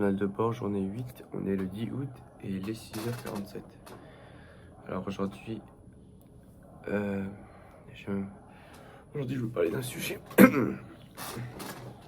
Journal de bord, journée 8, on est le 10 août et il est 6h47. Alors aujourd'hui, euh, je, aujourd'hui je vais vous parler d'un sujet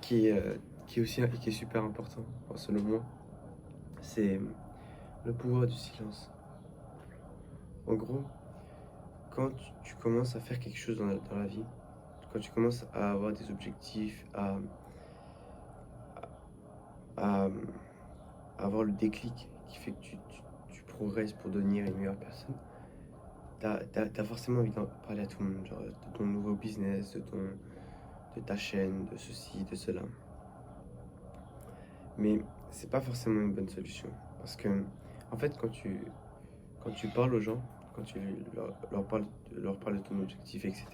qui est, qui est super important, enfin, selon moi, c'est le pouvoir du silence. En gros, quand tu commences à faire quelque chose dans la vie, quand tu commences à avoir des objectifs, à avoir le déclic qui fait que tu progresses pour devenir une meilleure personne, t'as forcément envie d'en parler à tout le monde, genre de ton nouveau business, de ta chaîne, de ceci, de cela. Mais c'est pas forcément une bonne solution. Parce que, en fait, quand tu parles aux gens, quand tu leur parles de ton objectif, etc.,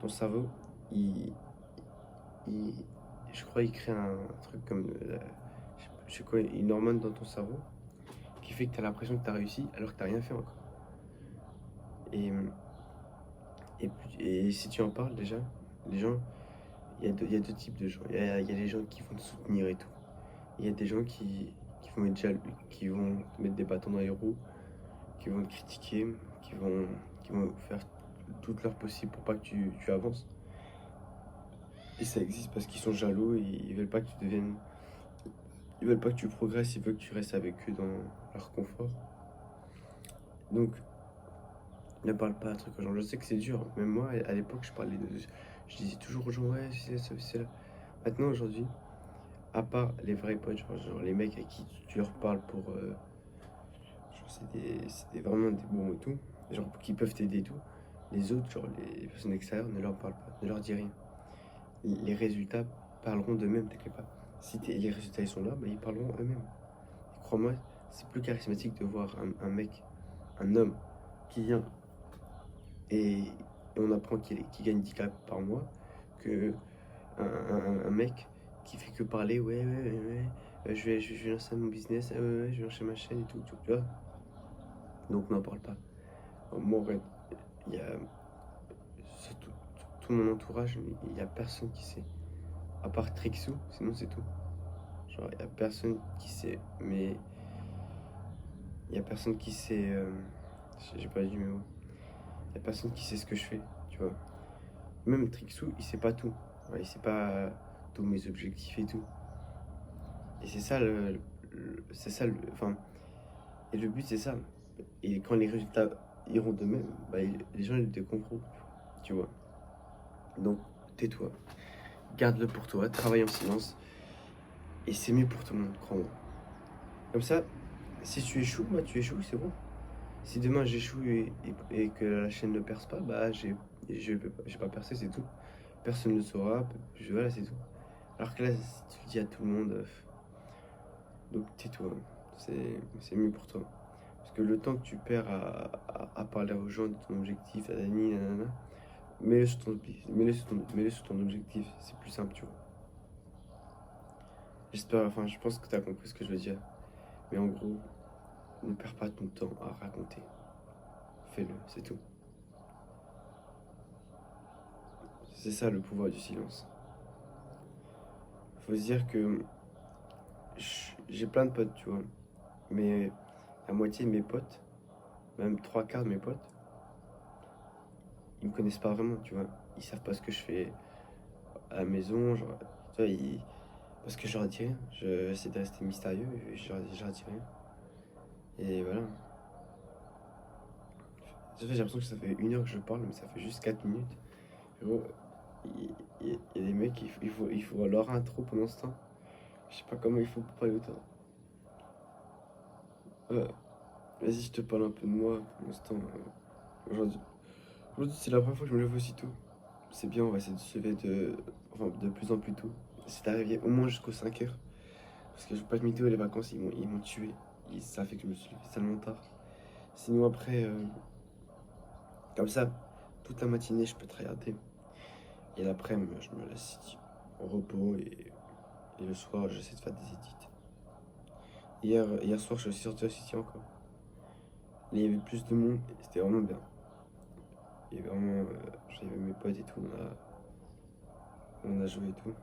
ton cerveau, il, il- je crois, il crée un truc comme, je sais quoi, une hormone dans ton cerveau qui fait que tu as l'impression que tu as réussi alors que tu n'as rien fait encore. Et, et si tu en parles déjà, les gens, il y a deux types de gens. Il y a les gens qui vont te soutenir et tout. Il y a des gens qui vont être jaloux, qui vont te mettre des bâtons dans les roues, qui vont te critiquer, qui vont, qui vont faire tout leur possible pour pas que tu avances. Et ça existe parce qu'ils sont jaloux et ils veulent pas que tu deviennes. Ils veulent pas que tu progresses, ils veulent que tu restes avec eux dans leur confort. Donc, ne parle pas à truc aux gens. Je sais que c'est dur. Même moi, à l'époque, je disais toujours aux gens, ouais, c'est ça, c'est là. Maintenant, aujourd'hui, à part les vrais potes, genre les mecs à qui tu leur parles pour. Genre, vraiment des bons et tout, genre qui peuvent t'aider et tout. Les autres, genre les personnes extérieures, ne leur parlent pas, ne leur dis rien. Les résultats parleront d'eux-mêmes, t'inquiète pas. Si les résultats ils sont là, bah, ils parleront eux-mêmes. Et crois-moi, c'est plus charismatique de voir un mec, un homme, qui vient et on apprend qu'il gagne 10K par mois, que un mec qui fait que parler, je vais lancer mon business, je vais lancer ma chaîne et tout, tu vois. Donc n'en parle pas. Moi, en vrai, il y a tout, tout mon entourage, il n'y a personne qui sait. À part Trixou, sinon c'est tout. Genre, il n'y a personne qui sait. Mais il n'y a personne qui sait. J'ai pas dit mes mots. Il n'y a personne qui sait ce que je fais, tu vois. Même Trixou, il sait pas tout. Ouais, il sait pas tous mes objectifs et tout. Et c'est ça c'est ça enfin, et le but c'est ça. Et quand les résultats iront de même, bah, les gens ils te comprennent, tu vois. Donc tais-toi, garde-le pour toi, travaille en silence. Et c'est mieux pour tout le monde, crois-moi. Comme ça, si tu échoues, bah tu échoues, c'est bon. Si demain j'échoue et que la chaîne ne perce pas, bah j'ai pas percé, c'est tout. Personne ne le saura, voilà, c'est tout. Alors que là, si tu le dis à tout le monde, donc tais-toi, c'est mieux pour toi. Parce que le temps que tu perds à parler aux gens de ton objectif, nanana, mets-le sur ton objectif, c'est plus simple, tu vois. J'espère, enfin, je pense que tu as compris ce que je veux dire. Mais en gros, ne perds pas ton temps à raconter. Fais-le, c'est tout. C'est ça le pouvoir du silence. Faut se dire que j'ai plein de potes, tu vois. Mais la moitié de mes potes, même trois quarts de mes potes, ils me connaissent pas vraiment, tu vois. Ils savent pas ce que je fais à la maison, genre, tu vois, parce que je leur dis rien. J'essaie de rester mystérieux et je leur dis rien. Et voilà. J'ai l'impression que ça fait 1 heure que je parle, mais ça fait juste 4 minutes. Gros, il y a des mecs, il faut leur intro pendant ce temps. Je sais pas comment il faut pour parler autant. Euh, Vas-y, je te parle un peu de moi pour l'instant. Aujourd'hui, aujourd'hui c'est la première fois que je me lève aussitôt. C'est bien, on va essayer de se lever enfin, de plus en plus tôt. C'est arrivé au moins jusqu'aux 5 heures. Parce que je veux pas de mytho, les vacances, ils m'ont tué. Ça fait que je me suis levé tellement tard. Sinon, après, comme ça, toute la matinée, je peux te regarder. Et l'après-midi, je me laisse en repos et le soir, j'essaie de faire des édits. Hier soir, je suis sorti au City encore. Il y avait plus de monde, et c'était vraiment bien. Et vraiment, j'avais mes potes et tout, on a joué et tout.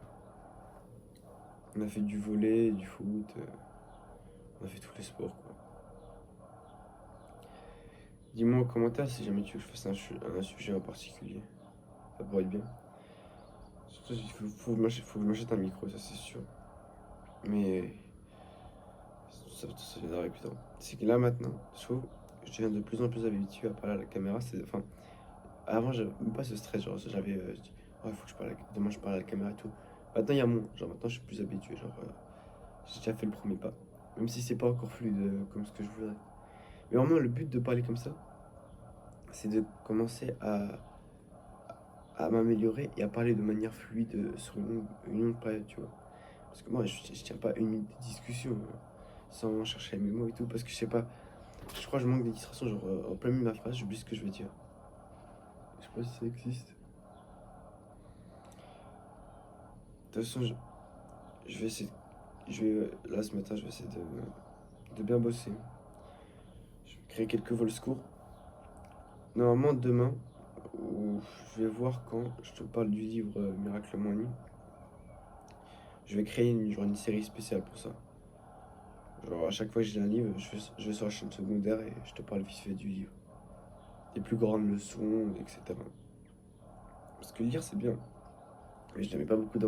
On a fait du volley, du foot, on a fait tous les sports, quoi. Dis-moi en commentaire si jamais tu veux que je fasse un sujet en particulier. Ça pourrait être bien. Surtout, faut que je m'achète un micro, ça c'est sûr. Mais ça viendra plus tard. C'est que là maintenant, je trouve, je deviens de plus en plus habitué à parler à la caméra. Enfin, avant, j'avais même pas ce stress. Genre, j'avais. Je dis, oh, il faut que je parle demain, je parle à la caméra et tout. Maintenant, il y a moins. Genre, maintenant, je suis plus habitué. Genre, j'ai déjà fait le premier pas. Même si c'est pas encore fluide comme ce que je voudrais. Mais vraiment, le but de parler comme ça, c'est de commencer à m'améliorer et à parler de manière fluide sur une longue période, tu vois. Parce que moi, je tiens pas une minute de discussion sans chercher mes mots et tout. Parce que je sais pas, je crois que je manque des distractions. Genre, en plein milieu de ma phrase, j'oublie ce que je veux dire. Je sais pas si ça existe. De toute façon, je vais essayer. Là, ce matin, je vais essayer de bien bosser. Je vais créer quelques vols secours. Normalement, demain, je vais voir quand je te parle du livre Miracle Morning. Je vais créer une série spéciale pour ça. Genre, à chaque fois que j'ai un livre, je vais sur la chaîne secondaire et je te parle vite fait du livre. Des plus grandes leçons, etc. Parce que lire, c'est bien. Mais je ne mets pas beaucoup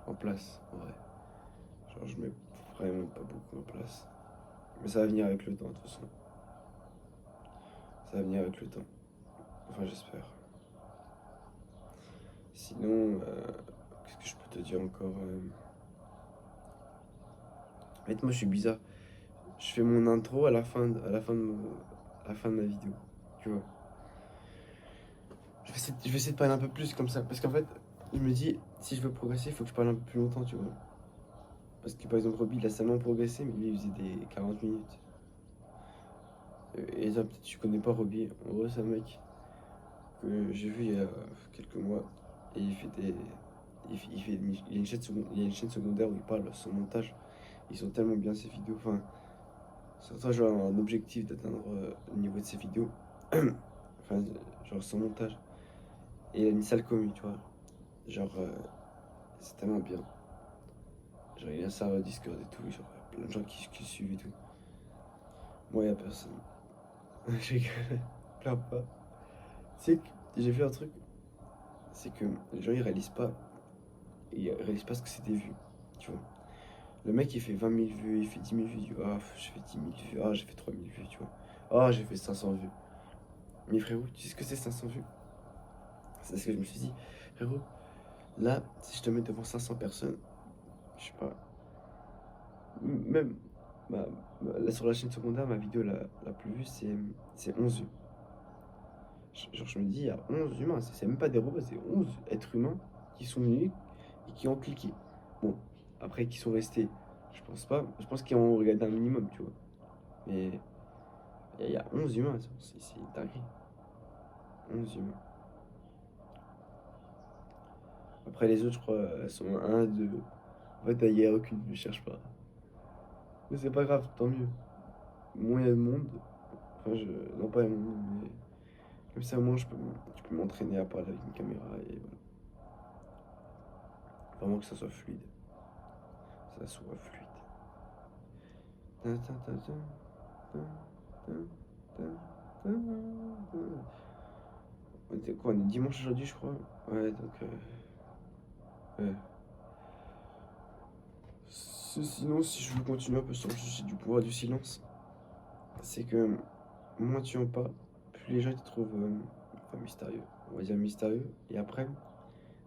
en place, en vrai. Genre, je mets vraiment pas beaucoup en place. Mais ça va venir avec le temps, de toute façon. Ça va venir avec le temps. Enfin, j'espère. Sinon, qu'est-ce que je peux te dire encore En fait, moi, je suis bizarre. Je fais mon intro à la fin de ma vidéo. Tu vois. Je vais essayer de parler un peu plus comme ça. Parce qu'en fait, je me dis, si je veux progresser, il faut que je parle un peu plus longtemps, tu vois. Parce que par exemple, Roby, il a seulement progressé, mais lui, il faisait des 40 minutes. Et ça, peut-être tu connais pas Roby. En gros, c'est un mec que j'ai vu il y a quelques mois. Et il fait des. Il y a une chaîne il y a une chaîne secondaire où il parle son montage. Ils sont tellement bien ces vidéos. Enfin, surtout, genre, un objectif d'atteindre le niveau de ces vidéos. Enfin, genre son montage. Et il a une sale commu, tu vois. Genre, c'est tellement bien. Genre, il y a un serveur Discord et tout. Genre, il y a plein de gens qui le suivent et tout. Moi, il y a personne. Je rigole. Pleure pas. Tu sais que j'ai fait un truc. C'est que les gens, ils réalisent pas ce que c'est des vues. Tu vois. Le mec, il fait 20 000 vues, il fait 10 000 vues. Il dit, ah, j'ai fait 10 000 vues. Ah, j'ai fait 3 000 vues, tu vois. Ah, j'ai fait 500 vues. Mais frérot, tu sais ce que c'est 500 vues? C'est ce que je me suis dit. Frérot, là, si je te mets devant 500 personnes, je sais pas, même là, sur la chaîne secondaire, ma vidéo la plus vue, c'est 11 vues. Genre, je me dis, il y a 11 humains, c'est même pas des robots, c'est 11 êtres humains qui sont venus et qui ont cliqué. Bon, après, qui sont restés, je pense pas. Je pense qu'ils ont regardé un minimum, tu vois. Mais il y a 11 humains, c'est une dinguerie. 11 humains. Après, les autres, je crois, elles sont un 2. En fait, il n'y a aucune, je cherche pas. Mais c'est pas grave, tant mieux. Moins il y a de monde, enfin, non pas il y a de monde, mais comme ça, au moins, je peux m'entraîner à parler avec une caméra et voilà. Vraiment que ça soit fluide. Ça soit fluide. Tin, tin, tin, tin, tin, tin, tin, tin, tin. On était quoi? On est dimanche aujourd'hui, je crois. Ouais, donc. Ouais. Sinon, si je veux continuer un peu sur le sujet du pouvoir du silence, c'est que moins tu en parles, plus les gens te trouvent enfin, mystérieux. On va dire mystérieux. Et après,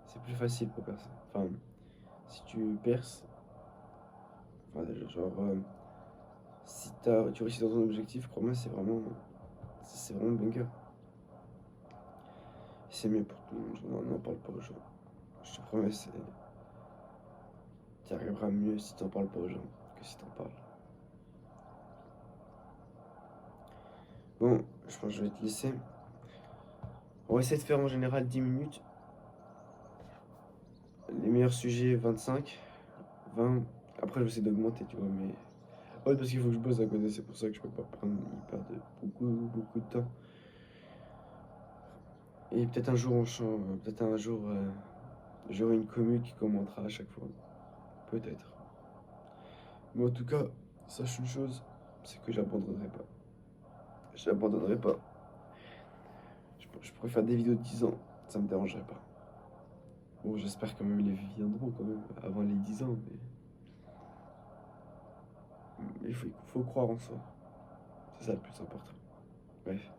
c'est plus facile pour percer. Enfin, si tu perces, enfin, genre, si tu réussis dans ton objectif, crois-moi, c'est vraiment bunker. C'est mieux pour tout le monde. On n'en parle pas aux gens. Je te promets, tu arriveras mieux si t'en parles pas aux gens que si t'en parles. Bon, je pense que je vais te laisser. On va essayer de faire en général 10 minutes. Les meilleurs sujets, 25, 20. Après, je vais essayer d'augmenter, tu vois, mais. Ouais, parce qu'il faut que je bosse à côté, c'est pour ça que je peux pas prendre hyper de beaucoup de temps. Et peut-être un jour, peut-être un jour, j'aurai une commu qui commentera à chaque fois peut-être. Mais en tout cas, sache une chose, c'est que j'abandonnerai pas. J'abandonnerai pas. Je pourrais faire des vidéos de 10 ans, ça me dérangerait pas. Bon, j'espère quand même les viendront quand même avant les 10 ans, mais il faut croire en soi. C'est ça le plus important. Bref.